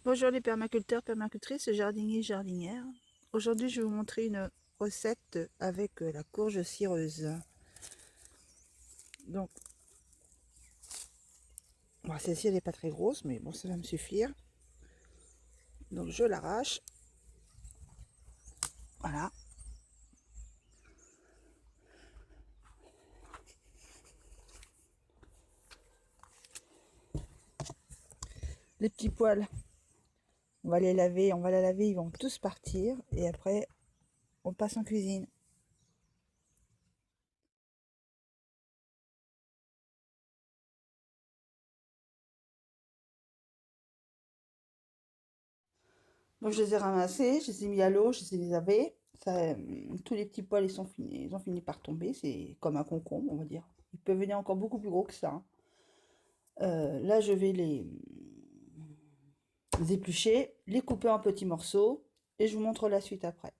Bonjour les permaculteurs, permacultrices, jardiniers, jardinières. Aujourd'hui, je vais vous montrer une recette avec la courge cireuse. Donc, bon, celle-ci, elle n'est pas très grosse, mais bon, ça va me suffire. Donc, je l'arrache. Voilà. Les petits poils, on va les laver, on va la laver, ils vont tous partir. Et après, on passe en cuisine. Donc, je les ai ramassés, je les ai mis à l'eau, je les ai lavés. Ça, tous les petits poils, ils ont fini par tomber. C'est comme un concombre, on va dire. Ils peuvent venir encore beaucoup plus gros que ça, hein. Là, je vais les éplucher, les couper en petits morceaux et je vous montre la suite après.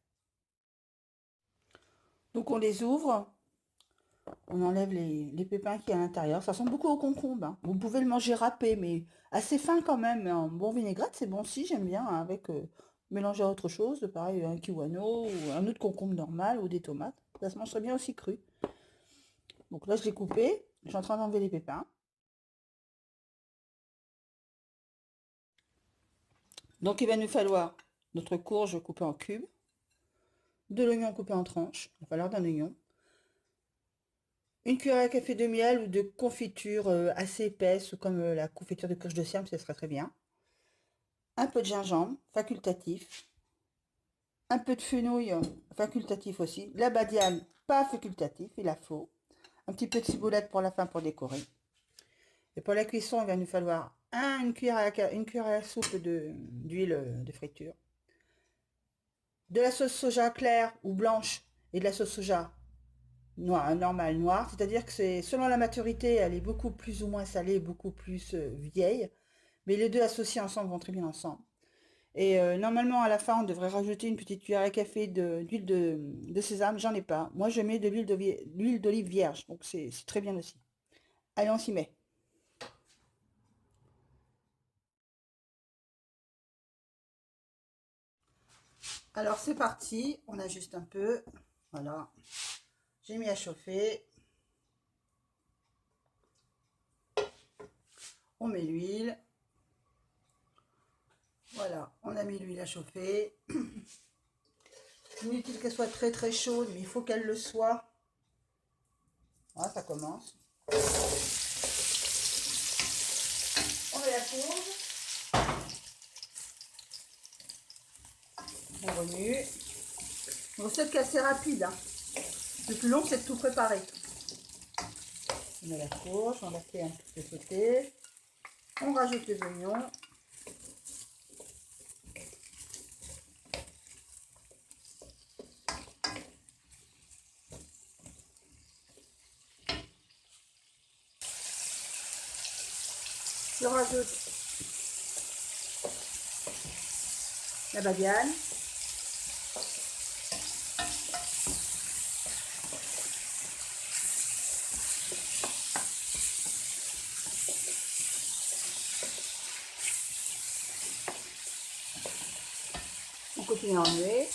Donc, on les ouvre, on enlève les pépins qui y a à l'intérieur. Ça ressemble beaucoup au concombre, hein. Vous pouvez le manger râpé, mais assez fin quand même. Mais en bon vinaigrette, c'est bon aussi, j'aime bien, hein, avec mélanger à autre chose, pareil, un kiwano ou un autre concombre normal ou des tomates. Ça se mange très bien aussi cru. Donc là, je l'ai coupé, je suis en train d'enlever les pépins. Donc, il va nous falloir notre courge coupée en cubes, de l'oignon coupé en tranches, il va falloir d'un oignon, une cuillère à café de miel ou de confiture assez épaisse, comme la confiture de courge de Siam, ça serait très bien. Un peu de gingembre, facultatif. Un peu de fenouil, facultatif aussi. La badiane, pas facultatif, il la faut. Un petit peu de ciboulette pour la fin pour décorer. Et pour la cuisson, il va nous falloir une cuillère à soupe d'huile de friture. De la sauce soja claire ou blanche et de la sauce soja noire, normale noire. C'est-à-dire que c'est selon la maturité, elle est beaucoup plus ou moins salée, beaucoup plus vieille. Mais les deux associés ensemble vont très bien ensemble. Et normalement, à la fin, on devrait rajouter une petite cuillère à café d'huile de sésame. J'en ai pas. Moi, je mets de l'huile d'olive vierge. Donc, c'est très bien aussi. Allez, on s'y met. Alors, c'est parti. On ajuste un peu. Voilà. J'ai mis à chauffer. On met l'huile. Voilà. On a mis l'huile à chauffer. Inutile qu'elle soit très très chaude, mais il faut qu'elle le soit. Voilà, ça commence. On met la courge. On remue. Une recette qui est assez rapide, hein. Le plus long, c'est de tout préparer. On met la courge, on la fait un petit peu sauter. On rajoute les oignons. Je rajoute la badiane. On continue à enlever.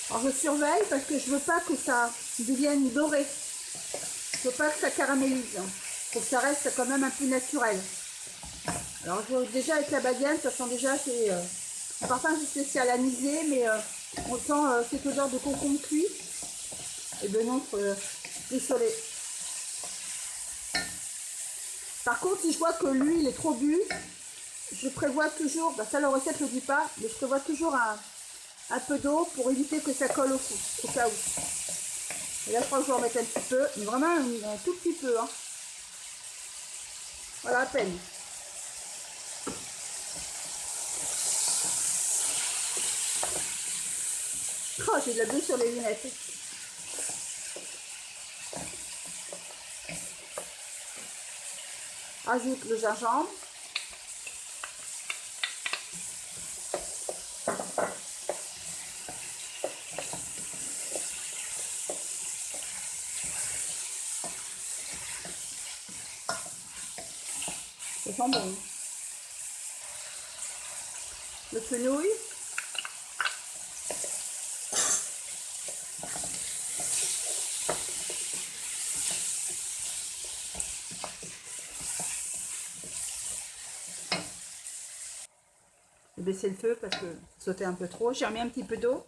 Alors je surveille parce que je veux pas que ça devienne doré. Je veux pas que ça caramélise. Il faut que ça reste quand même un peu naturel. Alors déjà avec la badiane, ça sent déjà c'est un parfum spécial anisé, mais on sent cette odeur de concombre cuit et de notre rissoler. Par contre, si je vois que l'huile est trop bue, je prévois toujours, bah ça la recette ne le dit pas, mais je prévois toujours un peu d'eau pour éviter que ça colle au cas où. Et là, je crois que je vais en mettre un petit peu, mais vraiment un tout petit peu, hein. Voilà, à peine. Oh, j'ai de la boue sur les lunettes. Ajoute le gingembre. Ça sent bon. le fenouil. Je vais baisser le feu parce que ça sautait un peu trop. J'ai remis un petit peu d'eau.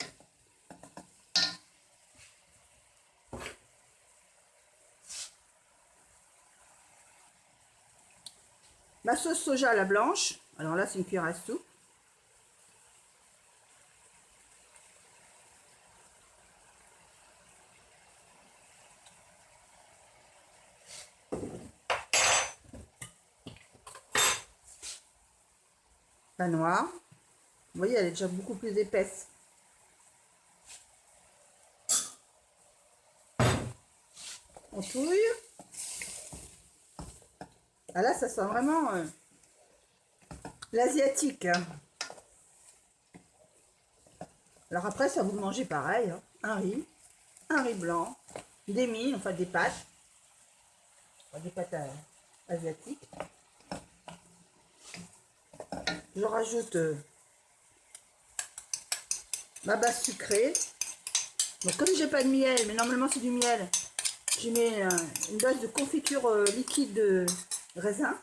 Ma sauce soja à la blanche. Alors là, c'est une cuillère à soupe. Pain noir. Vous voyez, elle est déjà beaucoup plus épaisse. On touille. Ah là, ça sent vraiment l'asiatique. Hein. Alors après, ça vous le mangez pareil. Hein. Un riz blanc, des mie, enfin des pâtes. Des pâtes asiatiques. Je rajoute ma base sucrée. Donc comme j'ai pas de miel, mais normalement c'est du miel, j'ai mis une dose de confiture liquide de raisin.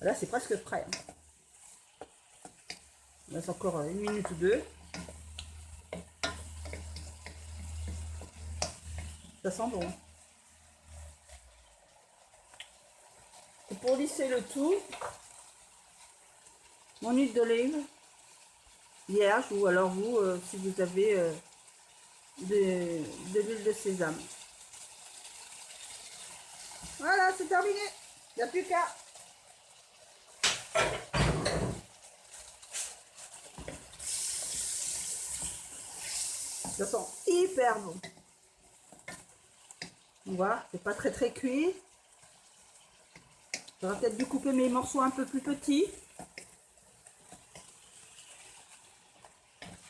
Là c'est presque prêt. Hein. Il reste encore une minute ou deux. Ça sent bon. Et pour lisser le tout, mon huile d'olive vierge, ou alors vous, si vous avez de l'huile de sésame. Voilà, c'est terminé. Il n'y a plus qu'à. Ça sent hyper bon. On voit, c'est pas très cuit. J'aurais peut-être dû couper mes morceaux un peu plus petits.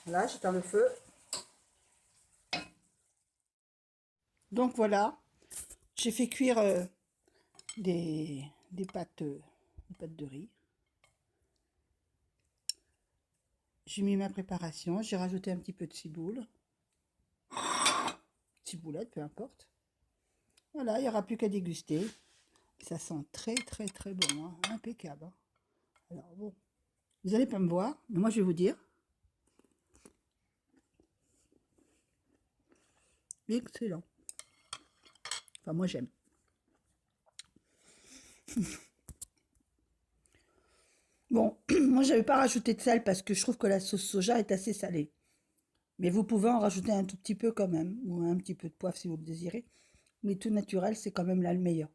Là, j'éteins le feu. Donc voilà, j'ai fait cuire des pâtes de riz. J'ai mis ma préparation, j'ai rajouté un petit peu de ciboule. Ciboulette, peu importe. Voilà, il n'y aura plus qu'à déguster. Ça sent très bon, hein, impeccable. Hein. Alors bon, vous n'allez pas me voir, mais moi je vais vous dire. Excellent. Enfin, moi j'aime. Bon, moi j'avais pas rajouté de sel parce que je trouve que la sauce soja est assez salée. Mais vous pouvez en rajouter un tout petit peu quand même, ou un petit peu de poivre si vous le désirez. Mais tout naturel, c'est quand même là le meilleur.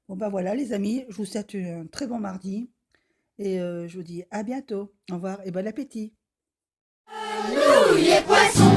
Bon bah voilà les amis, je vous souhaite un très bon mardi. Et je vous dis à bientôt. Au revoir et bon appétit. Nous les poissons